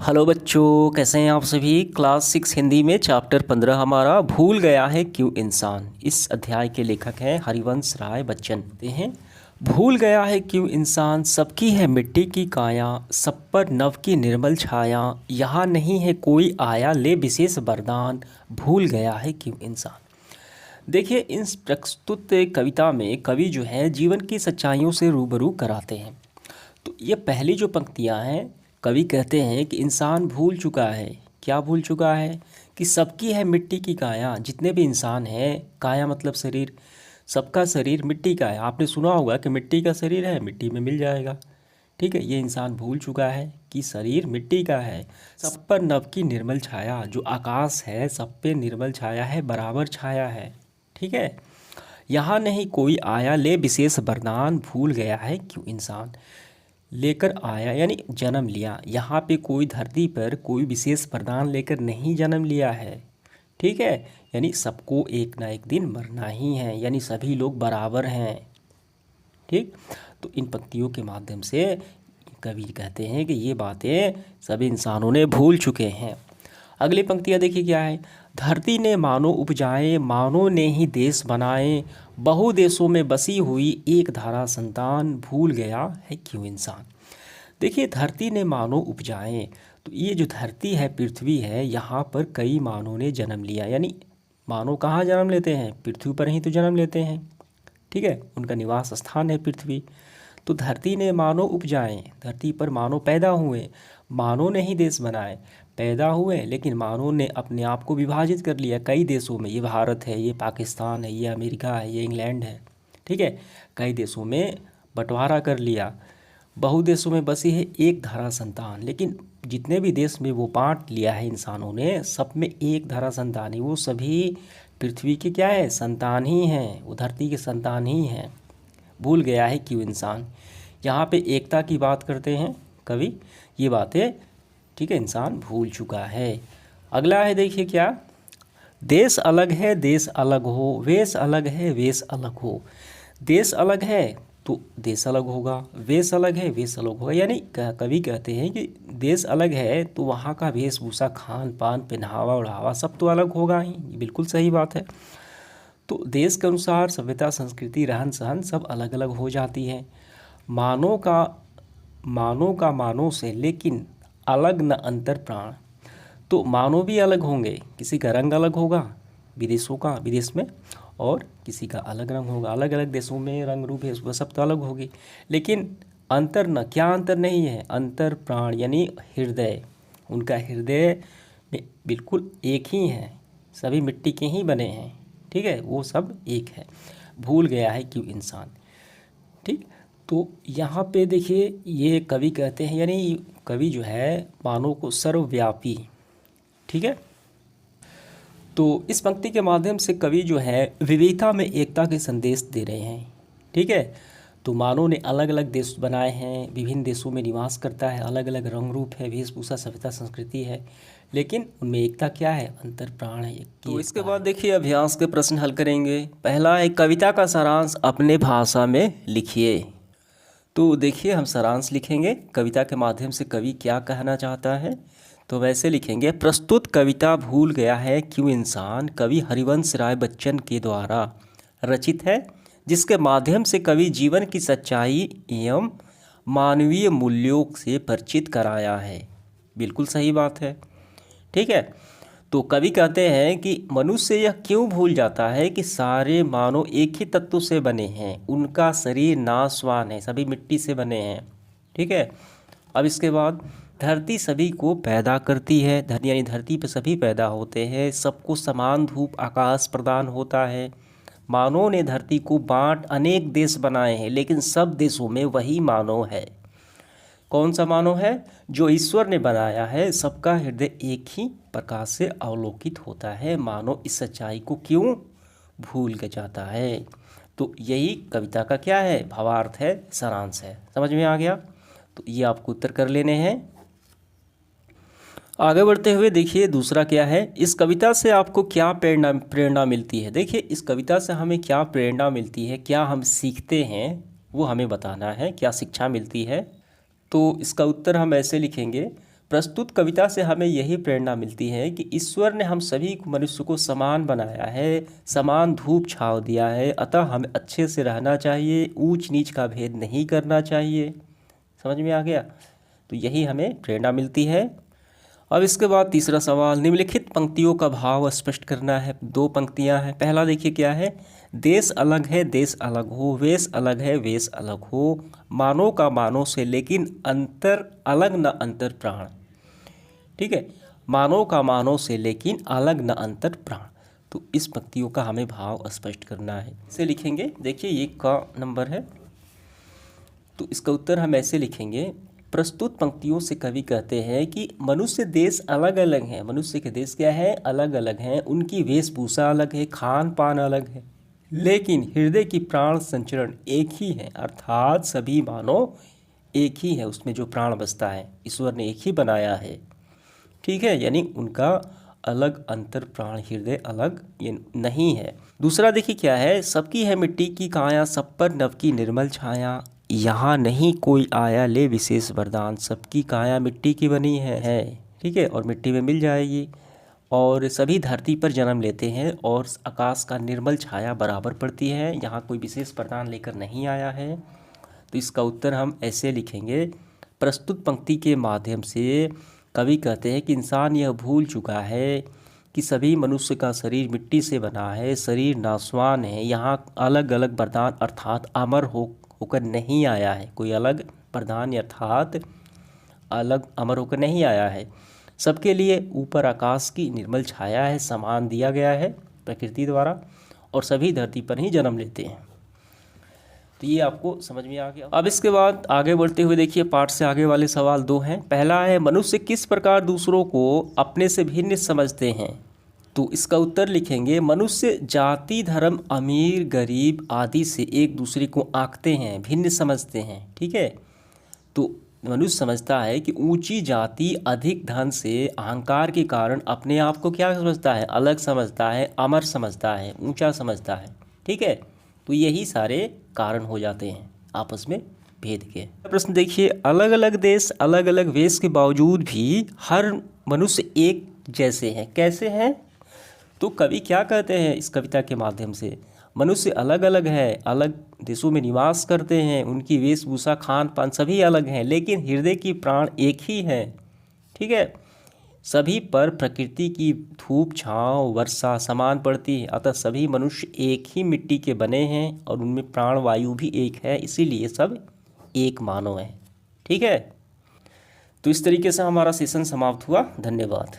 Hello बच्चों, कैसे हैं आप सभी। क्लास 6 हिंदी में चैप्टर 15 हमारा भूल गया है क्यों इंसान। इस अध्याय के लेखक हैं हरिवंश राय बच्चन। कहते हैं भूल गया है क्यों इंसान, सबकी है मिट्टी की काया, सब पर नभ की निर्मल छाया, यहाँ नहीं है कोई आया ले विशेष वरदान, भूल गया है क्यों इंसान। देखिए, इस प्रस्तुत कविता में कवि जो है जीवन की सच्चाइयों से रूबरू कराते हैं। तो ये पहली जो पंक्तियाँ हैं, कवि कहते हैं कि इंसान भूल चुका है। क्या भूल चुका है? कि सबकी है मिट्टी की काया। जितने भी इंसान हैं, काया मतलब शरीर, सबका शरीर मिट्टी का है। आपने सुना होगा कि मिट्टी का शरीर है, मिट्टी में मिल जाएगा। ठीक है, ये इंसान भूल चुका है कि शरीर मिट्टी का है। सब पर नभ की निर्मल छाया, जो आकाश है सब पे निर्मल छाया है, बराबर छाया है। ठीक है, यहाँ नहीं कोई आया ले विशेष वरदान, भूल गया है क्यों इंसान। लेकर आया यानी जन्म लिया। यहाँ पे कोई धरती पर कोई विशेष वरदान लेकर नहीं जन्म लिया है। ठीक है, यानी सबको एक ना एक दिन मरना ही है, यानी सभी लोग बराबर हैं। ठीक, तो इन पंक्तियों के माध्यम से कवि कहते हैं कि ये बातें सभी इंसानों ने भूल चुके हैं। अगली पंक्तियाँ देखिए क्या है। धरती ने मानो उपजाए, मानो ने ही देश बनाए, बहु देशों में बसी हुई एक धारा संतान, भूल गया है क्यों इंसान। देखिए, धरती ने मानो उपजाए, तो ये जो धरती है, पृथ्वी है, यहाँ पर कई मानव ने जन्म लिया। यानी मानव कहाँ जन्म लेते हैं? पृथ्वी पर ही तो जन्म लेते हैं। ठीक है, उनका निवास स्थान है पृथ्वी। तो धरती ने मानव उपजाए, धरती पर मानव पैदा हुए, मानव ने ही देश बनाए। पैदा हुए लेकिन मानव ने अपने आप को विभाजित कर लिया कई देशों में। ये भारत है, ये पाकिस्तान है, ये अमेरिका है, ये इंग्लैंड है। ठीक है, कई देशों में बंटवारा कर लिया। बहु देशों में बसी है एक धारा संतान, लेकिन जितने भी देश में वो बांट लिया है इंसानों ने, सब में एक धारा संतान ही, वो सभी पृथ्वी के क्या है? संतान ही हैं, वो धरती के संतान ही हैं। भूल गया है क्यों इंसान। यहाँ पे एकता की बात करते हैं कवि, ये बातें ठीक है इंसान भूल चुका है। अगला है देखिए क्या। देश अलग है देश अलग हो, वेश अलग है वेश अलग हो। देश अलग है तो देश अलग होगा, वेश अलग है वेश अलग होगा। यानी कवि कहते हैं कि देश अलग है तो वहाँ का वेशभूषा, खान पान, पहनावा ओढ़ावा सब तो अलग होगा ही। बिल्कुल सही बात है। तो देश के अनुसार सभ्यता, संस्कृति, रहन सहन सब अलग अलग हो जाती है। मानव से लेकिन अलग न अंतर प्राण। तो मानव भी अलग होंगे, किसी का रंग अलग होगा विदेशों का, विदेश में, और किसी का अलग रंग होगा। अलग अलग देशों में रंग रूप है, सब तो अलग होगी। लेकिन अंतर न, क्या अंतर नहीं है? अंतर प्राण यानी हृदय। उनका हृदय में बिल्कुल एक ही है, सभी मिट्टी के ही बने हैं। ठीक है, वो सब एक है। भूल गया है क्यों इंसान। ठीक, तो यहाँ पे देखिए ये कवि कहते हैं, यानी कवि जो है मानव को सर्वव्यापी। ठीक है, तो इस पंक्ति के माध्यम से कवि जो है विविधता में एकता के संदेश दे रहे हैं। ठीक है, तो मानव ने अलग अलग देश बनाए हैं, विभिन्न देशों में निवास करता है, अलग अलग रंग रूप है, वेशभूषा, सभ्यता, संस्कृति है, लेकिन उनमें एकता क्या है? अंतर प्राण है। तो इसके बाद देखिए अभ्यास के प्रश्न हल करेंगे। पहला है कविता का सारांश अपने भाषा में लिखिए। तो देखिए हम सारांश लिखेंगे, कविता के माध्यम से कवि क्या कहना चाहता है। तो वैसे लिखेंगे, प्रस्तुत कविता भूल गया है क्यों इंसान कवि हरिवंश राय बच्चन के द्वारा रचित है, जिसके माध्यम से कवि जीवन की सच्चाई एवं मानवीय मूल्यों से परिचित कराया है। बिल्कुल सही बात है। ठीक है, तो कवि कहते हैं कि मनुष्य यह क्यों भूल जाता है कि सारे मानव एक ही तत्व से बने हैं, उनका शरीर नाशवान है, सभी मिट्टी से बने हैं। ठीक है, अब इसके बाद धरती सभी को पैदा करती है, यानी धरती पर सभी पैदा होते हैं, सबको समान धूप आकाश प्रदान होता है। मानव ने धरती को बांट अनेक देश बनाए हैं, लेकिन सब देशों में वही मानव है। कौन सा मानव है? जो ईश्वर ने बनाया है। सबका हृदय एक ही प्रकाश से अवलोकित होता है। मानव इस सच्चाई को क्यों भूल के जाता है। तो यही कविता का क्या है? भावार्थ है, सारांश है। समझ में आ गया? तो ये आपको उत्तर कर लेने हैं। आगे बढ़ते हुए देखिए दूसरा क्या है, इस कविता से आपको क्या प्रेरणा मिलती है। देखिए इस कविता से हमें क्या प्रेरणा मिलती है, क्या हम सीखते हैं, वो हमें बताना है। क्या शिक्षा मिलती है। तो इसका उत्तर हम ऐसे लिखेंगे, प्रस्तुत कविता से हमें यही प्रेरणा मिलती है कि ईश्वर ने हम सभी मनुष्य को समान बनाया है, समान धूप छांव दिया है, अतः हमें अच्छे से रहना चाहिए, ऊंच नीच का भेद नहीं करना चाहिए। समझ में आ गया? तो यही हमें प्रेरणा मिलती है। अब इसके बाद तीसरा सवाल, निम्नलिखित पंक्तियों का भाव स्पष्ट करना है। 2 पंक्तियां हैं। पहला देखिए क्या है, देश अलग है देश अलग हो, वेश अलग है वेश अलग हो, मानो का मानो से लेकिन अंतर अलग न अंतर प्राण। ठीक है, मानो का मानो से लेकिन अलग न अंतर प्राण। तो इस पंक्तियों का हमें भाव स्पष्ट करना है। इसे लिखेंगे, देखिए ये का नंबर है, तो इसका उत्तर हम ऐसे लिखेंगे। प्रस्तुत पंक्तियों से कवि कहते हैं कि मनुष्य देश अलग अलग हैं, मनुष्य के देश क्या है, अलग अलग हैं, उनकी वेशभूषा अलग है, खान पान अलग है, लेकिन हृदय की प्राण संचरण एक ही है, अर्थात सभी मानव एक ही है, उसमें जो प्राण बसता है ईश्वर ने एक ही बनाया है। ठीक है, यानी उनका अलग अंतर प्राण हृदय अलग ये नहीं है। दूसरा देखिए क्या है, सबकी है मिट्टी की काया, सब पर नभ की निर्मल छाया, यहाँ नहीं कोई आया ले विशेष वरदान, सबकी काया मिट्टी की बनी है। ठीक है, और मिट्टी में मिल जाएगी, और सभी धरती पर जन्म लेते हैं और आकाश का निर्मल छाया बराबर पड़ती है, यहाँ कोई विशेष वरदान लेकर नहीं आया है। तो इसका उत्तर हम ऐसे लिखेंगे। प्रस्तुत पंक्ति के माध्यम से कवि कहते हैं कि इंसान यह भूल चुका है कि सभी मनुष्य का शरीर मिट्टी से बना है, शरीर नाशवान है, यहाँ अलग अलग वरदान अर्थात अमर होकर नहीं आया है, कोई अलग वरदान अर्थात अलग अमर होकर नहीं आया है। सबके लिए ऊपर आकाश की निर्मल छाया है, समान दिया गया है प्रकृति द्वारा, और सभी धरती पर ही जन्म लेते हैं। तो ये आपको समझ में आ गया। अब इसके बाद आगे बढ़ते हुए देखिए, पाठ से आगे वाले सवाल 2 हैं। पहला है, मनुष्य किस प्रकार दूसरों को अपने से भिन्न समझते हैं। तो इसका उत्तर लिखेंगे, मनुष्य जाति धर्म अमीर गरीब आदि से एक दूसरे को आंकते हैं, भिन्न समझते हैं। ठीक है, तो मनुष्य समझता है कि ऊंची जाति अधिक धन से अहंकार के कारण अपने आप को क्या समझता है, अलग समझता है, अमर समझता है, ऊंचा समझता है। ठीक है, तो यही सारे कारण हो जाते हैं आपस में भेद के। प्रश्न देखिए, अलग अलग देश अलग अलग वेश के बावजूद भी हर मनुष्य एक जैसे हैं, कैसे हैं? तो कवि क्या कहते हैं इस कविता के माध्यम से, मनुष्य अलग अलग है, अलग देशों में निवास करते हैं, उनकी वेशभूषा खान पान सभी अलग हैं, लेकिन हृदय की प्राण एक ही है। ठीक है, सभी पर प्रकृति की धूप छाँव वर्षा समान पड़ती है, अतः सभी मनुष्य एक ही मिट्टी के बने हैं और उनमें प्राण वायु भी एक है, इसीलिए सब एक मानव है। ठीक है, तो इस तरीके से हमारा सेशन समाप्त हुआ। धन्यवाद।